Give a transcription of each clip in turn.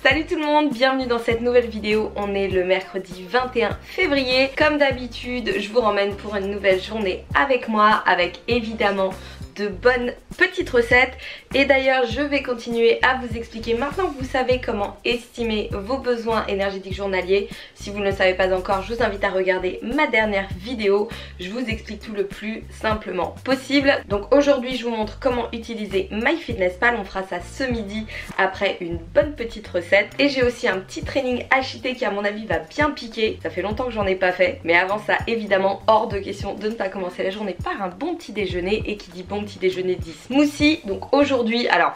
Salut tout le monde, bienvenue dans cette nouvelle vidéo. On est le mercredi 21 février. Comme d'habitude, je vous ramène pour une nouvelle journée avec moi, avec évidemment de bonnes petites recettes. Et d'ailleurs je vais continuer à vous expliquer, maintenant que vous savez comment estimer vos besoins énergétiques journaliers. Si vous ne le savez pas encore, je vous invite à regarder ma dernière vidéo. Je vous explique tout le plus simplement possible. Donc aujourd'hui je vous montre comment utiliser MyFitnessPal. On fera ça ce midi après une bonne petite recette. Et j'ai aussi un petit training HIIT qui à mon avis va bien piquer. Ça fait longtemps que j'en ai pas fait, mais avant ça évidemment hors de question de ne pas commencer la journée par un bon petit déjeuner. Et qui dit bon petit déjeuner dit smoothie. Donc aujourd'hui, alors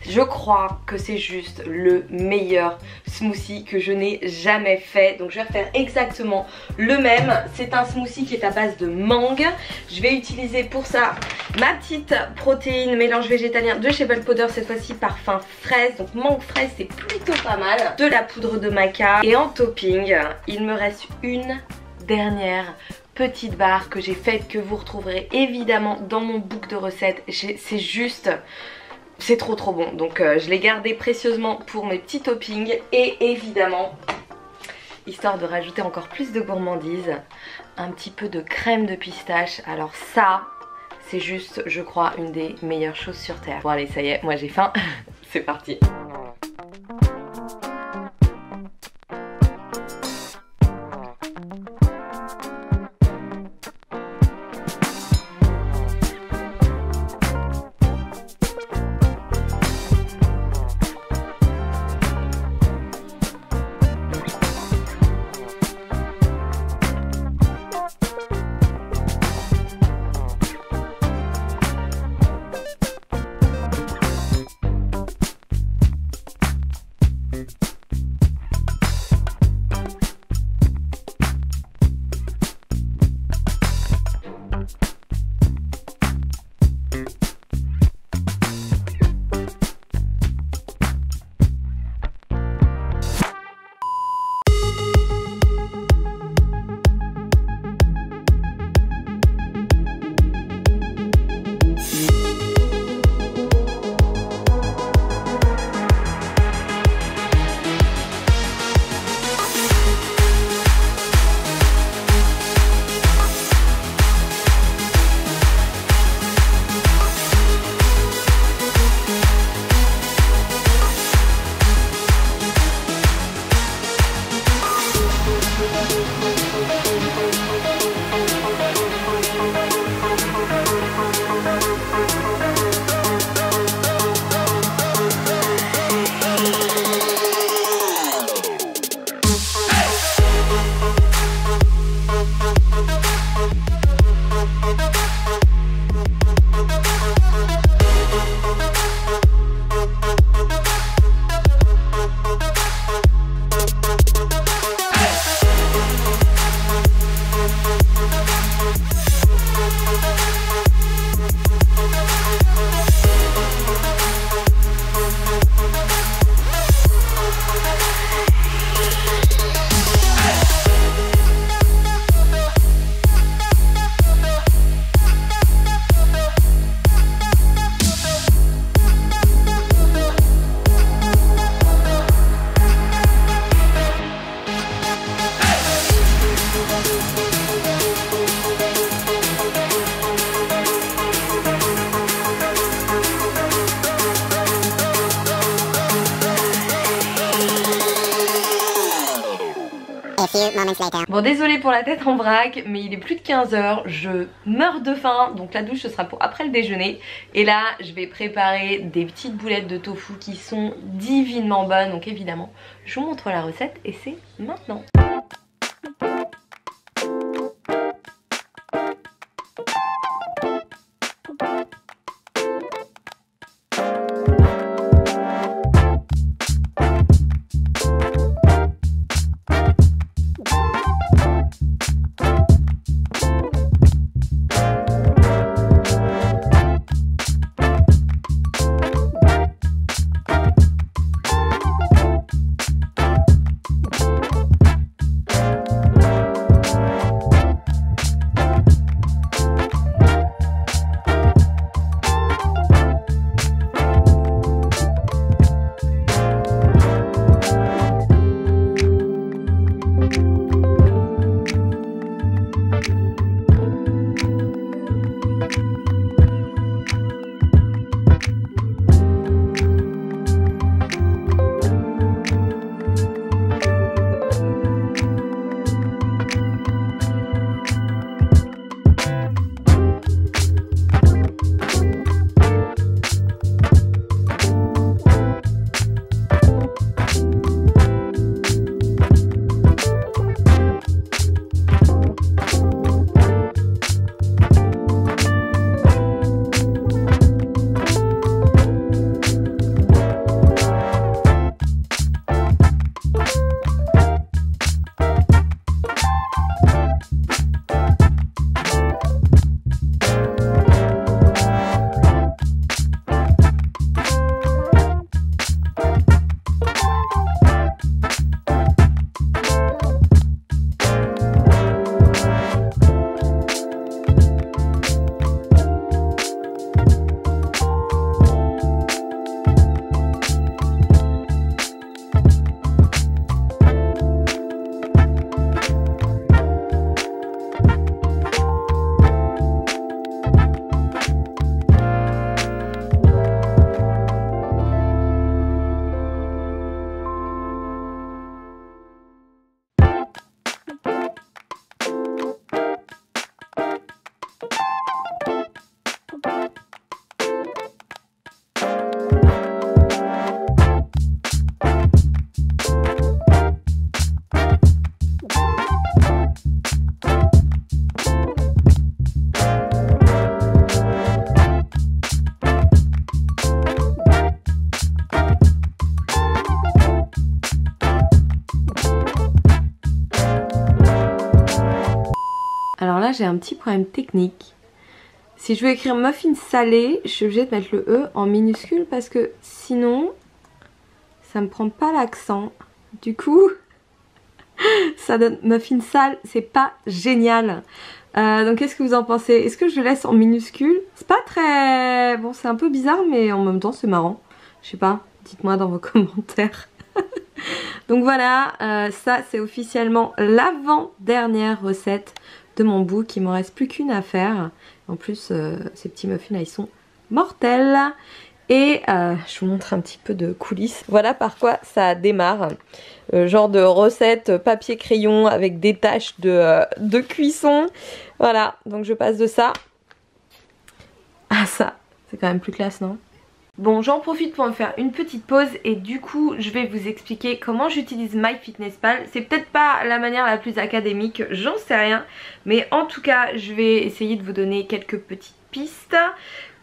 je crois que c'est juste le meilleur smoothie que je n'ai jamais fait. Donc je vais faire exactement le même. C'est un smoothie qui est à base de mangue. Je vais utiliser pour ça ma petite protéine mélange végétalien de chez Bulk Powder, cette fois-ci parfum fraise. Donc mangue fraise, c'est plutôt pas mal. De la poudre de maca. Et en topping, il me reste une dernière petite barre que j'ai faite, que vous retrouverez évidemment dans mon book de recettes. C'est juste, c'est trop bon. Donc je l'ai gardé précieusement pour mes petits toppings. Et évidemment, histoire de rajouter encore plus de gourmandise, un petit peu de crème de pistache. Alors ça, c'est juste, je crois, une des meilleures choses sur terre. Bon allez, ça y est, moi j'ai faim. C'est parti. Bon, désolée pour la tête en vrac, mais il est plus de 15 h, je meurs de faim, donc la douche ce sera pour après le déjeuner. Et là je vais préparer des petites boulettes de tofu qui sont divinement bonnes, donc évidemment je vous montre la recette et c'est maintenant. j'ai un petit problème technique. Si je veux écrire muffin salé, je suis obligée de mettre le E en minuscule parce que sinon ça me prend pas l'accent. Du coup ça donne muffin sale, c'est pas génial. Donc qu'est-ce que vous en pensez? Est-ce que je le laisse en minuscule? C'est pas très... Bon, c'est un peu bizarre mais en même temps c'est marrant. Je sais pas, dites-moi dans vos commentaires. Donc voilà, ça c'est officiellement l'avant-dernière recette de mon book. Il m'en reste plus qu'une à faire. En plus, ces petits muffins là, ils sont mortels. Et je vous montre un petit peu de coulisses. Voilà par quoi ça démarre. Genre de recette papier crayon avec des taches de cuisson. Voilà, donc je passe de ça à ça. C'est quand même plus classe, non? Bon, j'en profite pour me faire une petite pause et du coup je vais vous expliquer comment j'utilise MyFitnessPal. C'est peut-être pas la manière la plus académique, j'en sais rien, mais en tout cas je vais essayer de vous donner quelques petites pistes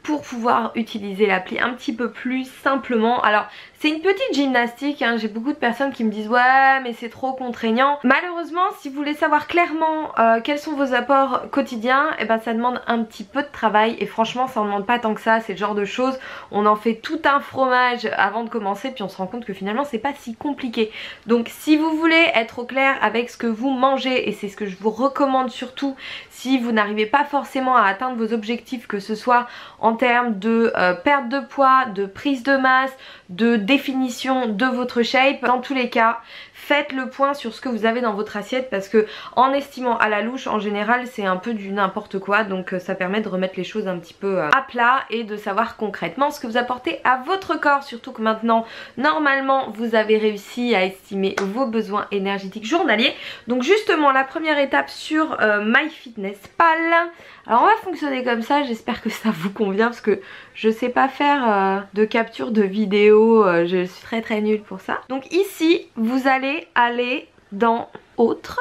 pour pouvoir utiliser l'appli un petit peu plus simplement. Alors c'est une petite gymnastique, hein. J'ai beaucoup de personnes qui me disent ouais mais c'est trop contraignant. Malheureusement si vous voulez savoir clairement quels sont vos apports quotidiens, et ben ça demande un petit peu de travail et franchement ça en demande pas tant que ça. C'est le genre de choses, on en fait tout un fromage avant de commencer puis on se rend compte que finalement c'est pas si compliqué. Donc si vous voulez être au clair avec ce que vous mangez, et c'est ce que je vous recommande surtout si vous n'arrivez pas forcément à atteindre vos objectifs, que ce soit en termes de perte de poids, de prise de masse, de définition de votre shape, dans tous les cas faites le point sur ce que vous avez dans votre assiette, parce que en estimant à la louche en général c'est un peu du n'importe quoi. Donc ça permet de remettre les choses un petit peu à plat et de savoir concrètement ce que vous apportez à votre corps. Surtout que maintenant normalement vous avez réussi à estimer vos besoins énergétiques journaliers. Donc justement la première étape sur MyFitnessPal, alors on va fonctionner comme ça, j'espère que ça vous convient parce que je sais pas faire de capture de vidéo, je suis très nulle pour ça. Donc ici vous allez aller dans autre,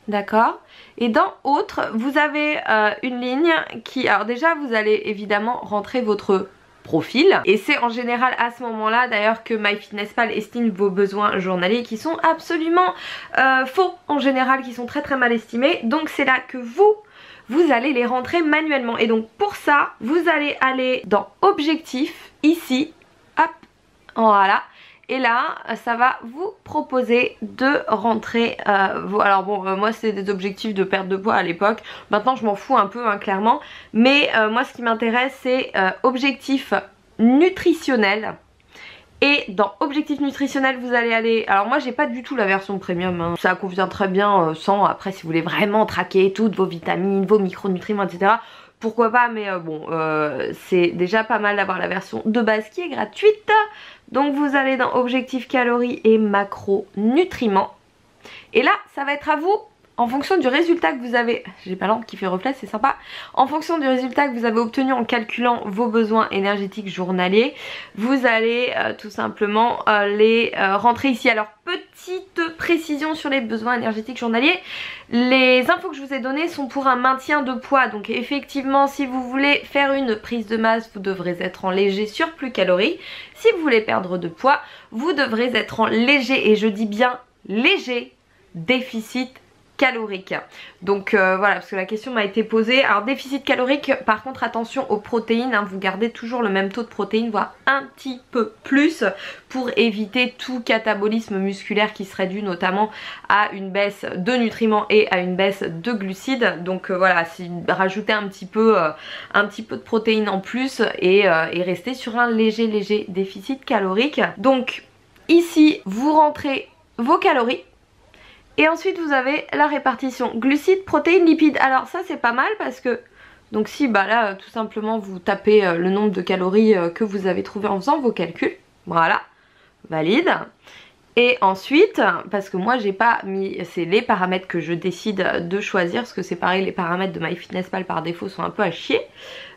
d'accord, et dans autre vous avez une ligne qui, alors déjà vous allez évidemment rentrer votre profil, et c'est en général à ce moment là d'ailleurs que MyFitnessPal estime vos besoins journaliers, qui sont absolument faux en général, qui sont très mal estimés. Donc c'est là que vous allez les rentrer manuellement, et donc pour ça vous allez aller dans objectif ici, hop, voilà. Et là ça va vous proposer de rentrer alors bon moi c'est des objectifs de perte de poids à l'époque, maintenant je m'en fous un peu hein, clairement, mais moi ce qui m'intéresse c'est objectif nutritionnel. Et dans objectif nutritionnel vous allez aller, alors moi j'ai pas du tout la version premium hein. Ça convient très bien sans, après si vous voulez vraiment traquer toutes vos vitamines, vos micronutriments etc, pourquoi pas, mais bon c'est déjà pas mal d'avoir la version de base qui est gratuite. Donc vous allez dans objectif calories et macronutriments, et là ça va être à vous, en fonction du résultat que vous avez, j'ai pas lampe qui fait reflet, c'est sympa, en fonction du résultat que vous avez obtenu en calculant vos besoins énergétiques journaliers, vous allez tout simplement les rentrer ici. Alors petite précision sur les besoins énergétiques journaliers, les infos que je vous ai données sont pour un maintien de poids. Donc effectivement si vous voulez faire une prise de masse, vous devrez être en léger surplus calories. Si vous voulez perdre de poids, vous devrez être en léger, et je dis bien léger, déficit calorique. Donc voilà, parce que la question m'a été posée. Alors déficit calorique, par contre attention aux protéines hein, vous gardez toujours le même taux de protéines, voire un petit peu plus, pour éviter tout catabolisme musculaire qui serait dû notamment à une baisse de nutriments et à une baisse de glucides. Donc voilà, rajoutez un petit peu de protéines en plus, et restez sur un léger déficit calorique. Donc ici vous rentrez vos calories, et ensuite vous avez la répartition glucides, protéines, lipides. Alors ça c'est pas mal parce que, donc si bah là tout simplement vous tapez le nombre de calories que vous avez trouvé en faisant vos calculs, voilà, valide. Et ensuite, parce que moi j'ai pas mis, c'est les paramètres que je décide de choisir, parce que c'est pareil, les paramètres de MyFitnessPal par défaut sont un peu à chier.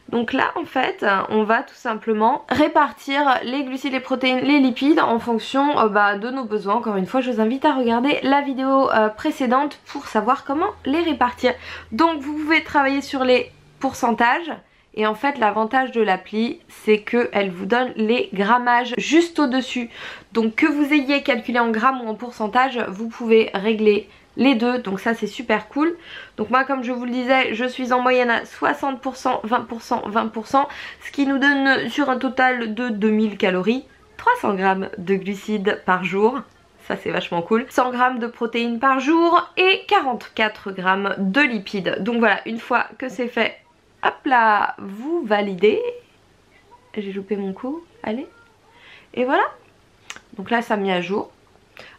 Donc là en fait on va tout simplement répartir les glucides, les protéines, les lipides en fonction de nos besoins. Encore une fois je vous invite à regarder la vidéo précédente pour savoir comment les répartir. Donc vous pouvez travailler sur les pourcentages, et en fait l'avantage de l'appli c'est qu'elle vous donne les grammages juste au dessus. Donc que vous ayez calculé en grammes ou en pourcentage, vous pouvez régler les deux, donc ça c'est super cool. Donc moi comme je vous le disais, je suis en moyenne à 60%, 20%, 20%, ce qui nous donne sur un total de 2000 calories, 300 grammes de glucides par jour. Ça c'est vachement cool. 100 grammes de protéines par jour et 44 grammes de lipides. Donc voilà, une fois que c'est fait, hop là, vous validez. J'ai loupé mon coup, allez. Et voilà. Donc là ça a mis à jour.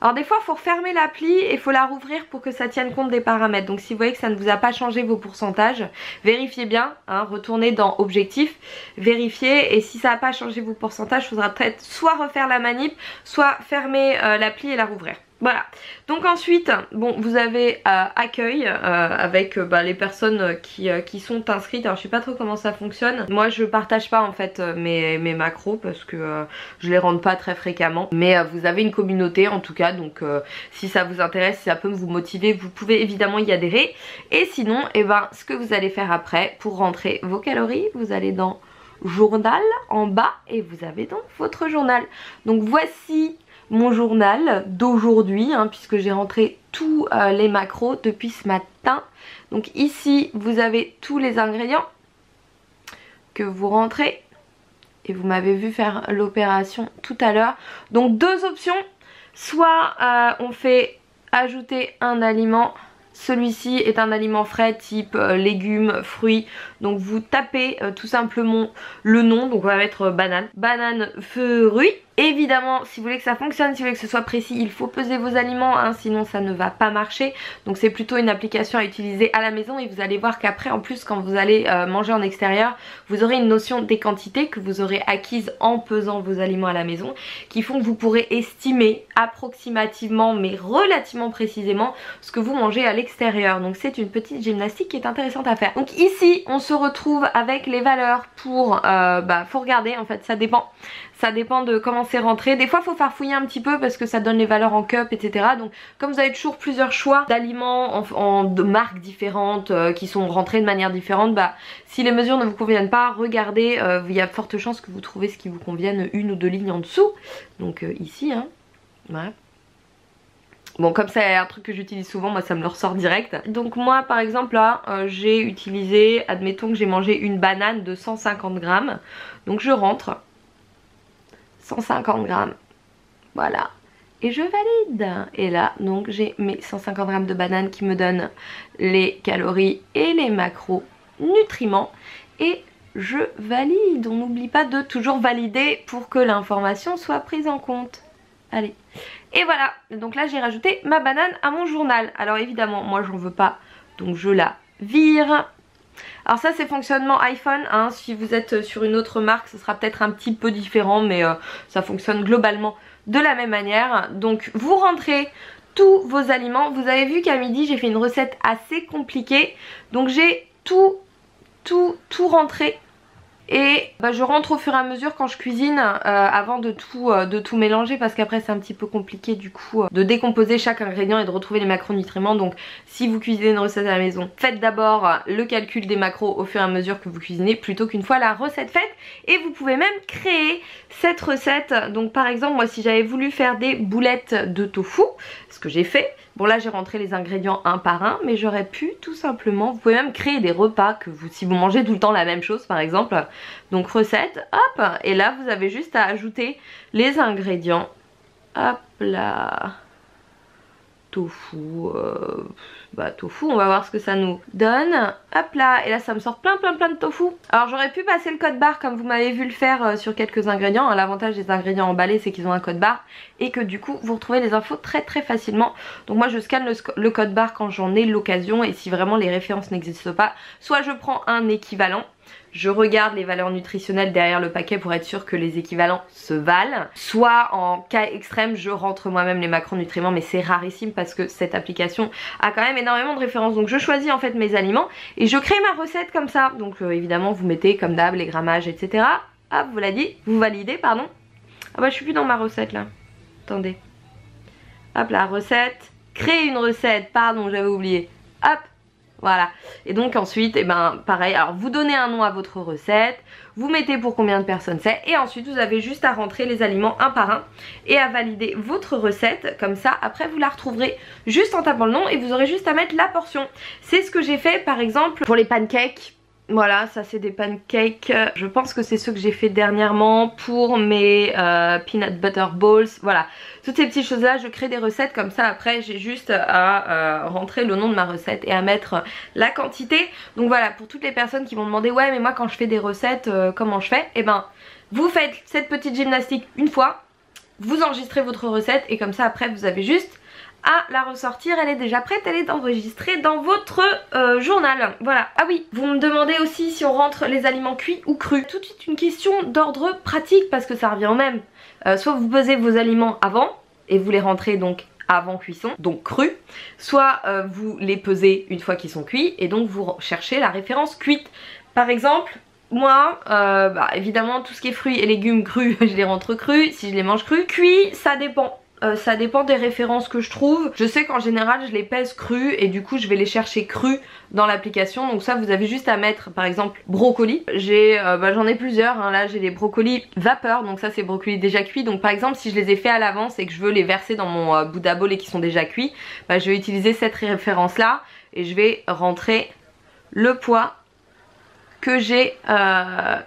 Alors des fois il faut refermer l'appli et il faut la rouvrir pour que ça tienne compte des paramètres. Donc si vous voyez que ça ne vous a pas changé vos pourcentages, vérifiez bien, hein, retournez dans objectif, vérifiez, et si ça n'a pas changé vos pourcentages, il faudra peut-être soit refaire la manip, soit fermer l'appli et la rouvrir. Voilà, donc ensuite, bon, vous avez accueil avec les personnes qui sont inscrites. Alors je sais pas trop comment ça fonctionne. Moi je partage pas en fait mes macros parce que je les rentre pas très fréquemment. Mais vous avez une communauté en tout cas, donc si ça vous intéresse, si ça peut vous motiver, vous pouvez évidemment y adhérer. Et sinon, eh ben, ce que vous allez faire après pour rentrer vos calories, vous allez dans journal en bas et vous avez donc votre journal. Donc voici mon journal d'aujourd'hui, hein, puisque j'ai rentré tous les macros depuis ce matin. Donc ici vous avez tous les ingrédients que vous rentrez et vous m'avez vu faire l'opération tout à l'heure. Donc deux options, soit on fait ajouter un aliment. Celui-ci est un aliment frais type légumes, fruits. Donc vous tapez tout simplement le nom. Donc on va mettre banane. Banane, fruits. Évidemment, si vous voulez que ça fonctionne, si vous voulez que ce soit précis, il faut peser vos aliments, hein, sinon ça ne va pas marcher. Donc c'est plutôt une application à utiliser à la maison et vous allez voir qu'après en plus quand vous allez manger en extérieur, vous aurez une notion des quantités que vous aurez acquise en pesant vos aliments à la maison, qui font que vous pourrez estimer approximativement mais relativement précisément ce que vous mangez à l'extérieur. Donc c'est une petite gymnastique qui est intéressante à faire. Donc ici on se retrouve avec les valeurs pour, faut regarder en fait, ça dépend. Ça dépend de comment c'est rentré. Des fois il faut farfouiller un petit peu parce que ça donne les valeurs en cup, etc. Donc comme vous avez toujours plusieurs choix d'aliments de marques différentes qui sont rentrés de manière différente, si les mesures ne vous conviennent pas, regardez, il y a de fortes chances que vous trouvez ce qui vous convienne une ou deux lignes en dessous. Donc ici, hein, voilà. Bon, comme c'est un truc que j'utilise souvent, moi ça me le ressort direct. Donc moi par exemple là, j'ai utilisé, admettons que j'ai mangé une banane de 150 grammes. Donc je rentre 150 grammes, voilà, et je valide. Et là donc j'ai mes 150 grammes de banane qui me donnent les calories et les macronutriments, et je valide. On n'oublie pas de toujours valider pour que l'information soit prise en compte. Allez, et voilà, donc là j'ai rajouté ma banane à mon journal. Alors évidemment moi j'en veux pas, donc je la vire. Alors ça c'est fonctionnement iPhone, hein. Si vous êtes sur une autre marque ce sera peut-être un petit peu différent, mais ça fonctionne globalement de la même manière. Donc vous rentrez tous vos aliments. Vous avez vu qu'à midi j'ai fait une recette assez compliquée, donc j'ai tout rentré. Et je rentre au fur et à mesure quand je cuisine avant de tout mélanger, parce qu'après c'est un petit peu compliqué du coup de décomposer chaque ingrédient et de retrouver les macronutriments. Donc si vous cuisinez une recette à la maison, faites d'abord le calcul des macros au fur et à mesure que vous cuisinez plutôt qu'une fois la recette faite. Et vous pouvez même créer cette recette. Donc par exemple moi si j'avais voulu faire des boulettes de tofu, ce que j'ai fait, bon là j'ai rentré les ingrédients un par un, mais j'aurais pu tout simplement, vous pouvez même créer des repas que si vous mangez tout le temps la même chose par exemple. Donc recette, hop, et là vous avez juste à ajouter les ingrédients. Hop là, tofu, tofu, on va voir ce que ça nous donne. Hop là, et là ça me sort plein de tofu. Alors j'aurais pu passer le code barre comme vous m'avez vu le faire sur quelques ingrédients. L'avantage des ingrédients emballés c'est qu'ils ont un code barre et que du coup vous retrouvez les infos très facilement. Donc moi je scanne le code barre quand j'en ai l'occasion, et si vraiment les références n'existent pas, soit je prends un équivalent, je regarde les valeurs nutritionnelles derrière le paquet pour être sûr que les équivalents se valent. Soit en cas extrême, je rentre moi-même les macronutriments, mais c'est rarissime parce que cette application a quand même énormément de références. Donc je choisis en fait mes aliments et je crée ma recette comme ça. Donc évidemment vous mettez comme d'hab les grammages, etc. Hop, vous validez, pardon. Ah bah je suis plus dans ma recette là. Attendez. Hop la recette. Créer une recette, pardon j'avais oublié. Hop. Voilà, et donc ensuite, et ben pareil, alors vous donnez un nom à votre recette, vous mettez pour combien de personnes c'est, et ensuite vous avez juste à rentrer les aliments un par un et à valider votre recette. Comme ça, après vous la retrouverez juste en tapant le nom et vous aurez juste à mettre la portion. C'est ce que j'ai fait par exemple pour les pancakes. Voilà, ça c'est des pancakes, je pense que c'est ceux que j'ai fait dernièrement pour mes peanut butter balls. Voilà, toutes ces petites choses là, je crée des recettes comme ça, après j'ai juste à rentrer le nom de ma recette et à mettre la quantité. Donc voilà, pour toutes les personnes qui m'ont demandé ouais mais moi quand je fais des recettes comment je fais, et ben vous faites cette petite gymnastique une fois, vous enregistrez votre recette et comme ça après vous avez juste à la ressortir, elle est déjà prête, elle est enregistrée dans votre journal. Voilà. Ah oui, vous me demandez aussi si on rentre les aliments cuits ou crus. Tout de suite une question d'ordre pratique parce que ça revient au même. Soit vous pesez vos aliments avant et vous les rentrez donc avant cuisson, donc crus, soit vous les pesez une fois qu'ils sont cuits et donc vous cherchez la référence cuite. Par exemple, moi, évidemment tout ce qui est fruits et légumes crus, je les rentre crus, si je les mange crus. Cuits, ça dépend. Ça dépend des références que je trouve. Je sais qu'en général je les pèse crus et du coup je vais les chercher crus dans l'application. Donc ça vous avez juste à mettre par exemple brocoli. J'en ai plusieurs hein. Là j'ai les brocolis vapeur, donc ça c'est brocolis déjà cuits. Donc par exemple si je les ai fait à l'avance et que je veux les verser dans mon Buddha bowl et qui sont déjà cuits, je vais utiliser cette référence là et je vais rentrer le poids que j'ai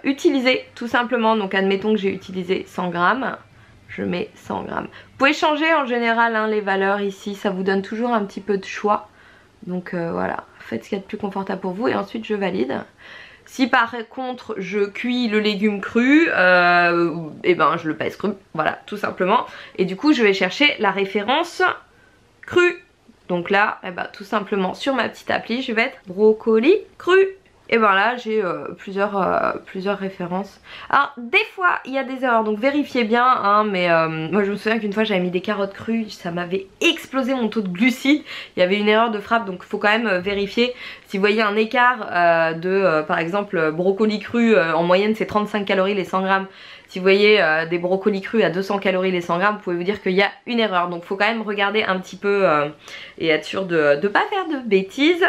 utilisé tout simplement. Donc admettons que j'ai utilisé 100 grammes. Je mets 100 grammes. Vous pouvez changer en général hein, les valeurs ici, ça vous donne toujours un petit peu de choix. Donc voilà, faites ce qu'il y a de plus confortable pour vous et ensuite je valide. Si par contre je cuis le légume cru, et ben je le pèse cru, voilà tout simplement. Et du coup je vais chercher la référence crue. Donc là, tout simplement sur ma petite appli, je vais mettre brocoli cru. Et ben là j'ai plusieurs références. Alors des fois il y a des erreurs donc vérifiez bien hein, mais moi je me souviens qu'une fois j'avais mis des carottes crues, ça m'avait explosé mon taux de glucides. Il y avait une erreur de frappe donc il faut quand même vérifier. Si vous voyez un écart par exemple brocoli cru, en moyenne c'est 35 calories les 100 grammes. Si vous voyez des brocolis crus à 200 calories les 100 grammes, vous pouvez vous dire qu'il y a une erreur. Donc il faut quand même regarder un petit peu et être sûr de ne pas faire de bêtises.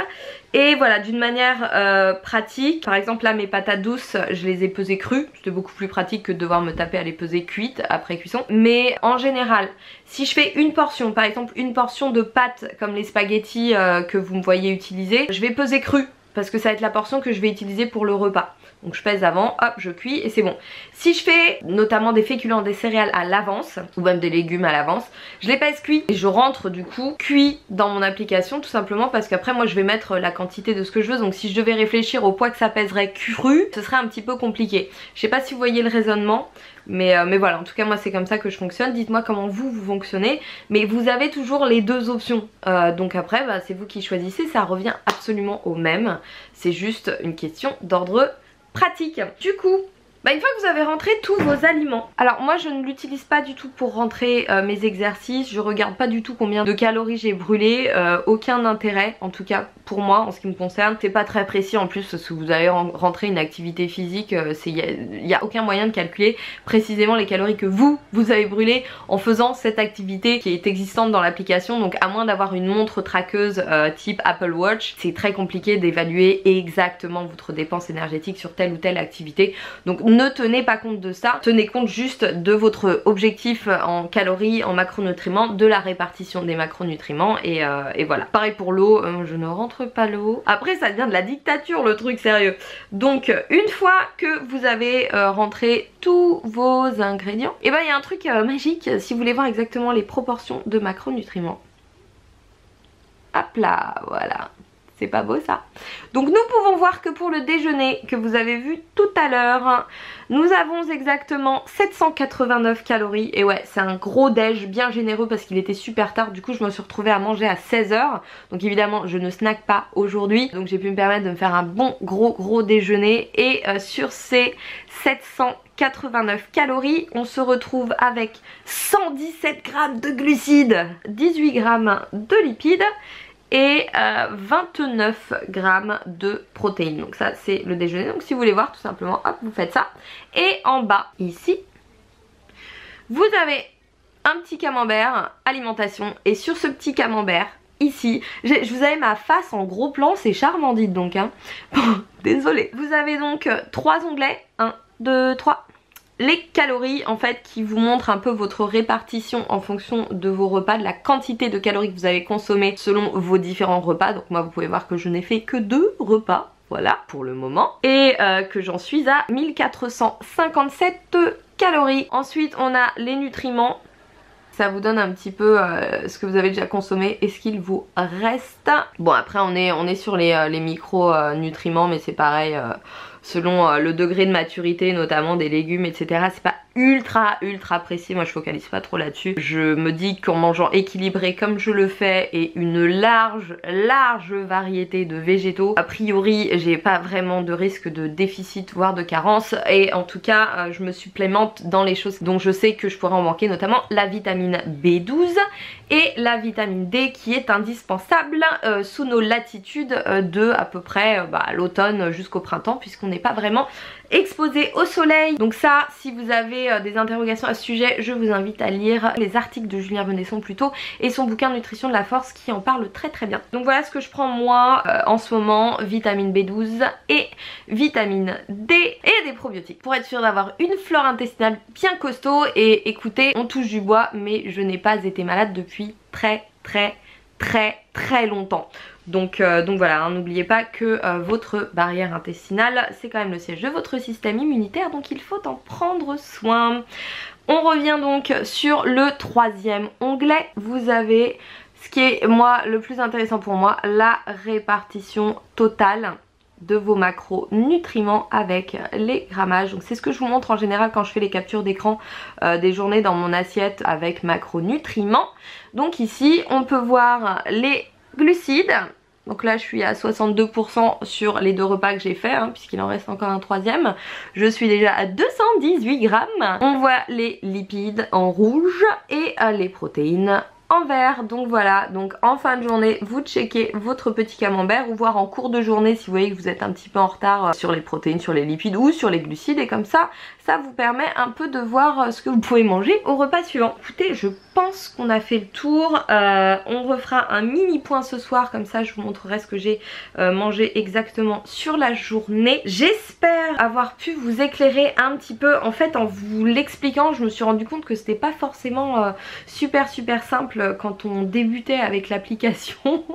Et voilà, d'une manière pratique, par exemple là mes patates douces, je les ai pesées crues. C'était beaucoup plus pratique que de devoir me taper à les peser cuites après cuisson. Mais en général, si je fais une portion, par exemple une portion de pâtes comme les spaghettis que vous me voyez utiliser, je vais peser cru parce que ça va être la portion que je vais utiliser pour le repas. Donc je pèse avant, hop je cuis et c'est bon. Si je fais notamment des féculents, des céréales à l'avance ou même des légumes à l'avance, je les pèse cuits et je rentre du coup cuit dans mon application tout simplement parce qu'après moi je vais mettre la quantité de ce que je veux. Donc si je devais réfléchir au poids que ça pèserait cru, ce serait un petit peu compliqué. Je sais pas si vous voyez le raisonnement. Mais voilà, en tout cas moi c'est comme ça que je fonctionne. Dites-moi comment vous fonctionnez. Mais vous avez toujours les deux options. Donc après c'est vous qui choisissez. Ça revient absolument au même. C'est juste une question d'ordre pratique. Du coup, une fois que vous avez rentré tous vos aliments, alors moi je ne l'utilise pas du tout pour rentrer mes exercices, je regarde pas du tout combien de calories j'ai brûlé, aucun intérêt en tout cas pour moi en ce qui me concerne. C'est pas très précis en plus parce que vous avez rentré une activité physique, il n'y a aucun moyen de calculer précisément les calories que vous avez brûlées en faisant cette activité qui est existante dans l'application. Donc à moins d'avoir une montre traqueuse type Apple Watch, c'est très compliqué d'évaluer exactement votre dépense énergétique sur telle ou telle activité. Donc ne tenez pas compte de ça, tenez compte juste de votre objectif en calories, en macronutriments, de la répartition des macronutriments et voilà. Pareil pour l'eau, je ne rentre pas l'eau. Après ça devient de la dictature le truc, sérieux. Donc une fois que vous avez rentré tous vos ingrédients, et il y a un truc magique si vous voulez voir exactement les proportions de macronutriments. Hop là, voilà. C'est pas beau ça. Donc nous pouvons voir que pour le déjeuner que vous avez vu tout à l'heure, nous avons exactement 789 calories. Et ouais, c'est un gros déj bien généreux parce qu'il était super tard. Du coup je me suis retrouvée à manger à 16 h. Donc évidemment je ne snack pas aujourd'hui. Donc j'ai pu me permettre de me faire un bon gros déjeuner. Et sur ces 789 calories, on se retrouve avec 117 grammes de glucides, 18 grammes de lipides et 29 grammes de protéines. Donc ça c'est le déjeuner. Donc si vous voulez voir tout simplement, hop, vous faites ça. Et en bas ici, vous avez un petit camembert alimentation. Et sur ce petit camembert, ici. Je vous avais ma face en gros plan, c'est charmant dites donc hein. Bon, désolée. Vous avez donc 3 onglets, 1, 2, 3. Les calories en fait qui vous montrent un peu votre répartition en fonction de vos repas, de la quantité de calories que vous avez consommé selon vos différents repas. Donc moi vous pouvez voir que je n'ai fait que 2 repas, voilà pour le moment. Et que j'en suis à 1457 calories. Ensuite on a les nutriments. Ça vous donne un petit peu ce que vous avez déjà consommé et ce qu'il vous reste. Bon après on est sur les micronutriments mais c'est pareil selon le degré de maturité notamment des légumes etc. C'est pas ultra précis, moi je focalise pas trop là-dessus. Je me dis qu'en mangeant équilibré comme je le fais et une large variété de végétaux, a priori j'ai pas vraiment de risque de déficit voire de carence et en tout cas je me supplémente dans les choses dont je sais que je pourrais en manquer, notamment la vitamine B12 et la vitamine D qui est indispensable sous nos latitudes de à peu près l'automne jusqu'au printemps puisqu'on n'est pas vraiment exposé au soleil. Donc ça, si vous avez des interrogations à ce sujet, je vous invite à lire les articles de Julien Benesson plutôt et son bouquin Nutrition de la force qui en parle très bien. Donc voilà ce que je prends moi en ce moment, vitamine B12 et vitamine D et des probiotiques pour être sûr d'avoir une flore intestinale bien costaud. Et écoutez, on touche du bois mais je n'ai pas été malade depuis très longtemps. Donc voilà, hein, n'oubliez pas que votre barrière intestinale c'est quand même le siège de votre système immunitaire, donc il faut en prendre soin. On revient donc sur le 3e onglet. Vous avez ce qui est moi le plus intéressant pour moi, la répartition totale de vos macronutriments avec les grammages. Donc c'est ce que je vous montre en général quand je fais les captures d'écran des journées dans mon assiette avec macronutriments. Donc ici on peut voir les glucides. Donc là je suis à 62% sur les 2 repas que j'ai fait hein, puisqu'il en reste encore un 3e. Je suis déjà à 218 grammes. On voit les lipides en rouge et les protéines en vert. Donc voilà, donc en fin de journée vous checkez votre petit camembert ou voire en cours de journée si vous voyez que vous êtes un petit peu en retard sur les protéines, sur les lipides ou sur les glucides, et comme ça vous permet un peu de voir ce que vous pouvez manger au repas suivant. Écoutez, je pense qu'on a fait le tour. On refera un mini point ce soir, comme ça je vous montrerai ce que j'ai mangé exactement sur la journée. J'espère avoir pu vous éclairer un petit peu. En fait en vous l'expliquant je me suis rendu compte que c'était pas forcément super simple quand on débutait avec l'application.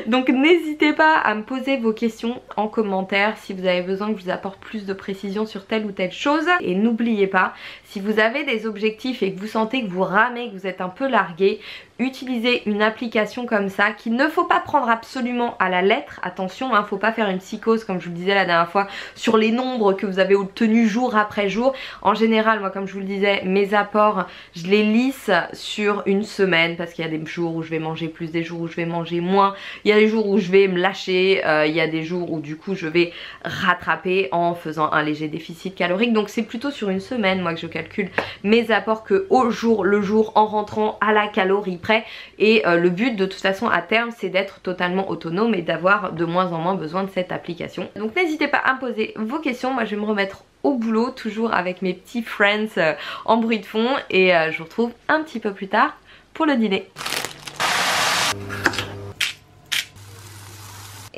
Donc n'hésitez pas à me poser vos questions en commentaire si vous avez besoin que je vous apporte plus de précision sur telle ou telle chose. Et n'oubliez pas, si vous avez des objectifs et que vous sentez que vous ramez, que vous êtes un peu largué, utilisez une application comme ça qu'il ne faut pas prendre absolument à la lettre. Attention, hein, faut pas faire une psychose comme je vous le disais la dernière fois sur les nombres que vous avez obtenus jour après jour. En général, moi comme je vous le disais, mes apports je les lisse sur une semaine parce qu'il y a des jours où je vais manger plus, des jours où je vais manger moins, il y a des jours où je vais me lâcher, il y a des jours où du coup je vais rattraper en faisant un léger déficit calorique. Donc c'est plutôt sur une semaine moi que je calcule mes apports que au jour le jour en rentrant à la calorie près. Et le but de toute façon à terme c'est d'être totalement autonome et d'avoir de moins en moins besoin de cette application. Donc n'hésitez pas à me poser vos questions, moi je vais me remettre au boulot toujours avec mes petits friends en bruit de fond et je vous retrouve un petit peu plus tard pour le dîner.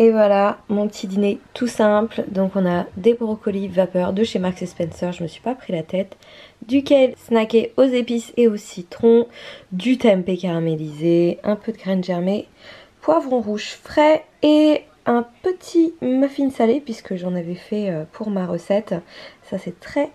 Et voilà mon petit dîner tout simple. Donc on a des brocolis vapeur de chez Marks & Spencer, je me suis pas pris la tête, du kale snacké aux épices et au citron, du tempeh caramélisé, un peu de graines germées, poivron rouge frais et un petit muffin salé puisque j'en avais fait pour ma recette. Ça c'est très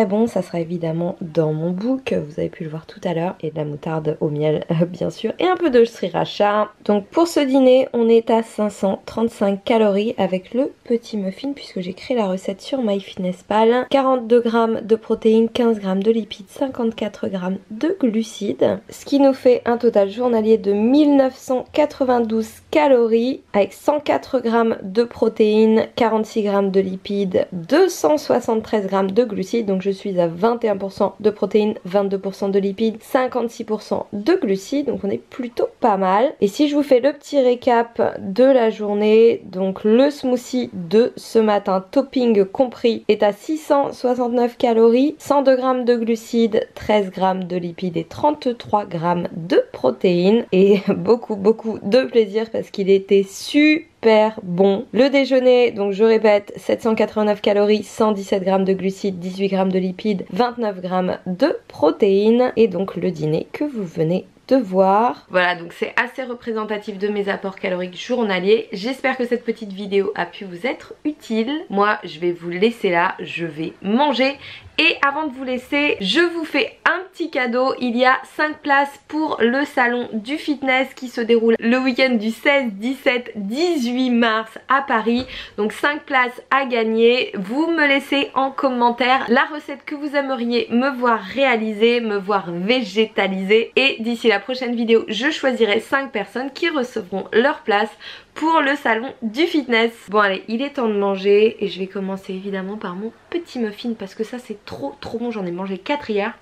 bon, ça sera évidemment dans mon book, vous avez pu le voir tout à l'heure, et de la moutarde au miel bien sûr, et un peu de sriracha. Donc pour ce dîner on est à 535 calories avec le petit muffin puisque j'ai créé la recette sur MyFitnessPal. 42 g de protéines, 15 g de lipides, 54 g de glucides, ce qui nous fait un total journalier de 1992 calories avec 104 g de protéines, 46 g de lipides, 273 g de glucides. Donc donc je suis à 21% de protéines, 22% de lipides, 56% de glucides, donc on est plutôt pas mal. Et si je vous fais le petit récap de la journée, donc le smoothie de ce matin, topping compris, est à 669 calories, 102 g de glucides, 13 g de lipides et 33 g de protéines, et beaucoup de plaisir parce qu'il était super bon. Le déjeuner, donc je répète, 789 calories, 117 g de glucides, 18 g de lipides, 29 g de protéines, et donc le dîner que vous venez de voir. Voilà, donc c'est assez représentatif de mes apports caloriques journaliers. J'espère que cette petite vidéo a pu vous être utile. Moi, je vais vous laisser là, je vais manger. Et avant de vous laisser, je vous fais un petit cadeau. Il y a 5 places pour le salon du fitness qui se déroule le week-end du 16, 17, 18 mars à Paris. Donc 5 places à gagner. Vous me laissez en commentaire la recette que vous aimeriez me voir réaliser, me voir végétaliser. Et d'ici la prochaine vidéo, je choisirai 5 personnes qui recevront leur place pour le salon du fitness. Bon allez, il est temps de manger et je vais commencer évidemment par mon petit muffin parce que ça c'est trop bon, j'en ai mangé 4 hier.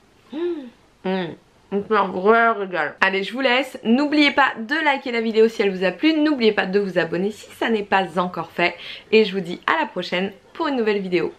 Donc c'est un vrai régal. Allez, je vous laisse. N'oubliez pas de liker la vidéo si elle vous a plu. N'oubliez pas de vous abonner si ça n'est pas encore fait. Et je vous dis à la prochaine pour une nouvelle vidéo.